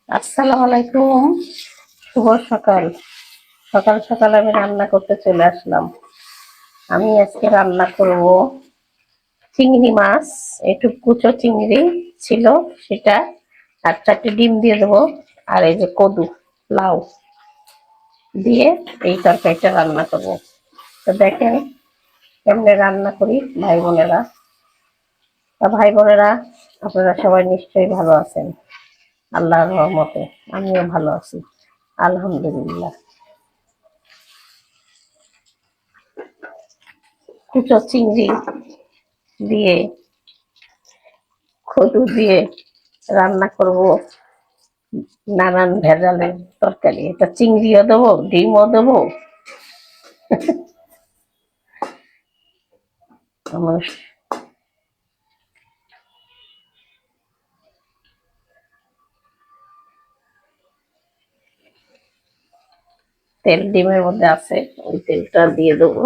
আসসালামু আলাইকুম। শুভ সকাল। সকাল সকাল আমি রান্না করতে চলে আসলাম। আমি আজকে রান্না করব চিংড়ি মাছ। একটু কুচো চিংড়ি ছিল, সেটা আর 4টে ডিম দিয়ে দেবো। আর এই যে কদু, লাউ দিয়ে এই তরকারিটা রান্না করব। তো দেখেন কেমনে রান্না করি ভাই বোনেরা। ভাই বোনেরা, আপনারা সবাই নিশ্চয়ই ভালো আছেন আল্লাহর রহমতে। আমিও ভালো আছি, আলহামদুলিল্লাহ। কুচো চিংড়ি দিয়ে, কদু দিয়ে রান্না করব নানান ভেজালের তরকারি। এটা চিংড়িও দেবো, ডিমও দেবো। আমার তেল ডিমের মধ্যে আছে, ওই তেলটা দিয়ে দেবো।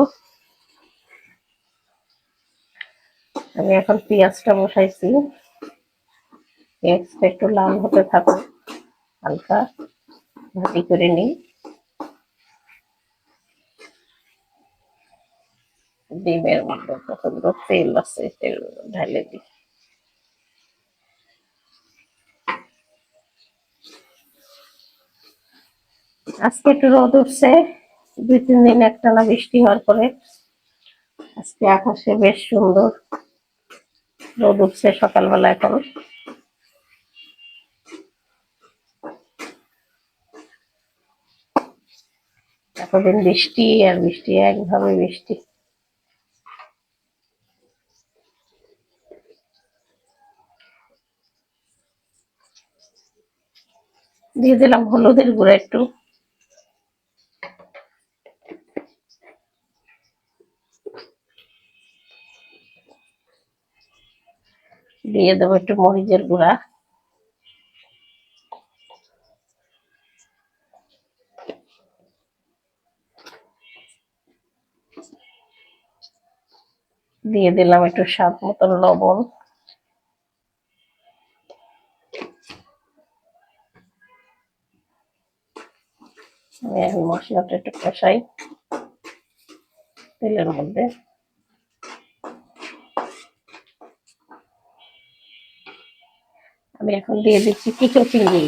আমি এখন পেঁয়াজটা বসাইছি, পেঁয়াজটা একটু লাল হতে থাকুক, হালকা ভাজি করে নিই। ডিমের মধ্যে প্রচন্ড তেল আছে, তেল ঢালে দিই। আজকে একটু রোদ উঠছে, 2-3 দিন একটানা বৃষ্টি হওয়ার পরে আজকে আকাশে বেশ সুন্দর রোদ উঠছে সকালবেলা। এখন এতদিন বৃষ্টি আর বৃষ্টি, একভাবে বৃষ্টি। দিয়ে দিলাম হলুদের গুঁড়া একটু, দিয়ে দেবো একটু মরিচের গুঁড়া, দিয়ে দিলাম একটু স্বাদ মতন লবণ। আমি এখন মশলাটা একটু কষাই তেলের মধ্যে। আমি এখন দিয়ে দিচ্ছি কুচো চিংড়ি,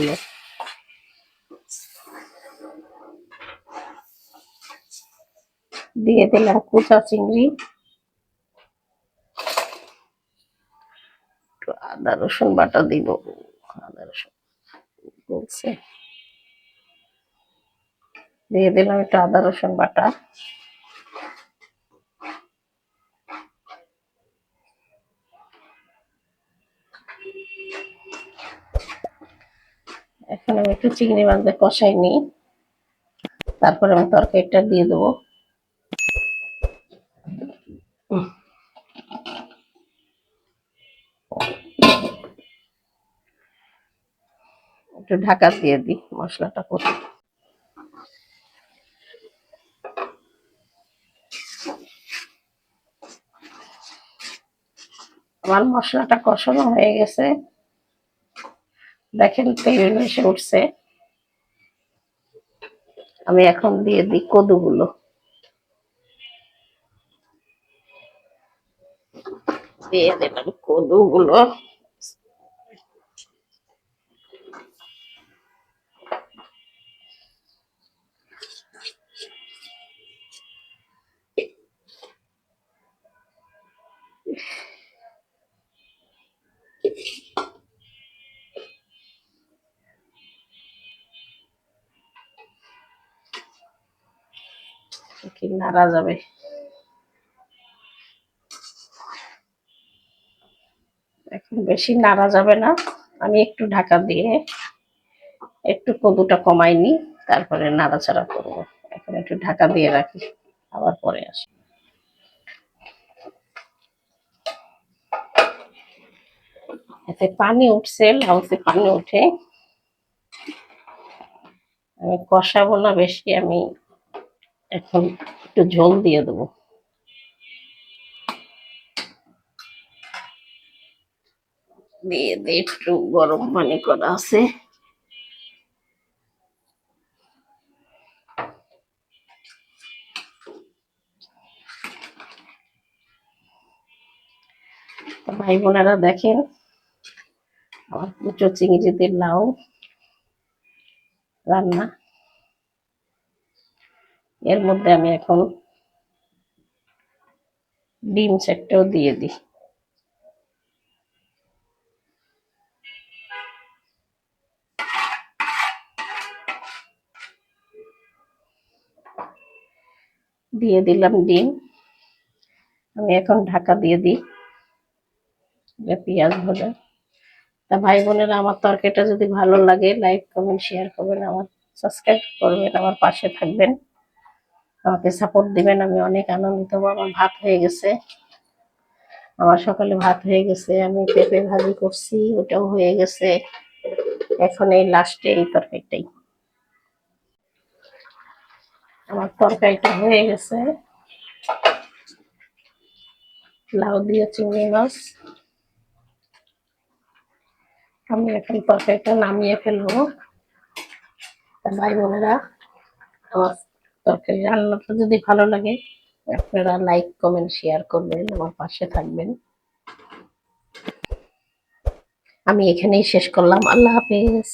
দিয়ে দিলাম কুচা চিংড়ি। একটু আদা রসুন বাটা দিব, আদা রসুন বলছে, দিয়ে দিলাম একটু আদা রসুন বাটা। এখন আমি একটু চিংড়ি মাছ দিয়ে কষাই নিই, তারপরে আমি তরকারিটা দিয়ে দেবো। একটু ঢাকা দিয়ে দিই মশলাটা করে। আমার মশলাটা কষানো হয়ে গেছে, দেখেন তেল ভেসে উঠছে। আমি এখন দিয়ে দিই কদুগুলো, দিয়ে দিলাম কদুগুলো। কি নাড়া যাবে, এখন বেশি নাড়া যাবে না। আমি একটু ঢাকা দিয়ে একটু কদুটা কমাই নি, তারপরে নাড়াচাড়া করবো। এখন একটু ঢাকা দিয়ে রাখি, আবার পরে আসি। এতে পানি উঠছে, লাউতে পানি উঠে। আমি কষাবো না বেশি, আমি এখন একটু ঝোল দিয়ে দেবো। দিয়ে দিয়ে একটু গরম পানি করা আছে, ভাই বোনেরা দেখেন আমার কুচো চিংড়ি দিয়ে লাউ রান্না। এর মধ্যে আমি এখন ডিম সেটটাও দিয়ে দিই। দিয়ে দিলাম ডিম। আমি এখন ঢাকা দিয়ে দিই পেঁয়াজ ভাজা। তা ভাই বোনেরা আমার তরকারিটা যদি ভালো লাগে লাইক কমেন্ট শেয়ার করবেন, আমার সাবস্ক্রাইব করবেন, আমার পাশে থাকবেন, আমাকে সাপোর্ট দিবেন। আমি অনেক আনন্দিত হব। আমার ভাত হয়ে গেছে, আমার সকালে ভাত হয়ে গেছে। আমি পেঁপে ভাজি করছি, ওটাও হয়ে গেছে। এখন এই লাস্টে এই তরকারিটাই, আমার তরকারিটা হয়ে গেছে। লাউ দিয়ে চিংড়ি মাছ। আমি এখন তরকারিটা নামিয়ে ফেলবো। ভাই বোনেরা আমার তরকারি রান্নাটা যদি ভালো লাগে আপনারা লাইক কমেন্ট শেয়ার করবেন, আমার পাশে থাকবেন। আমি এখানেই শেষ করলাম। আল্লাহ হাফেজ।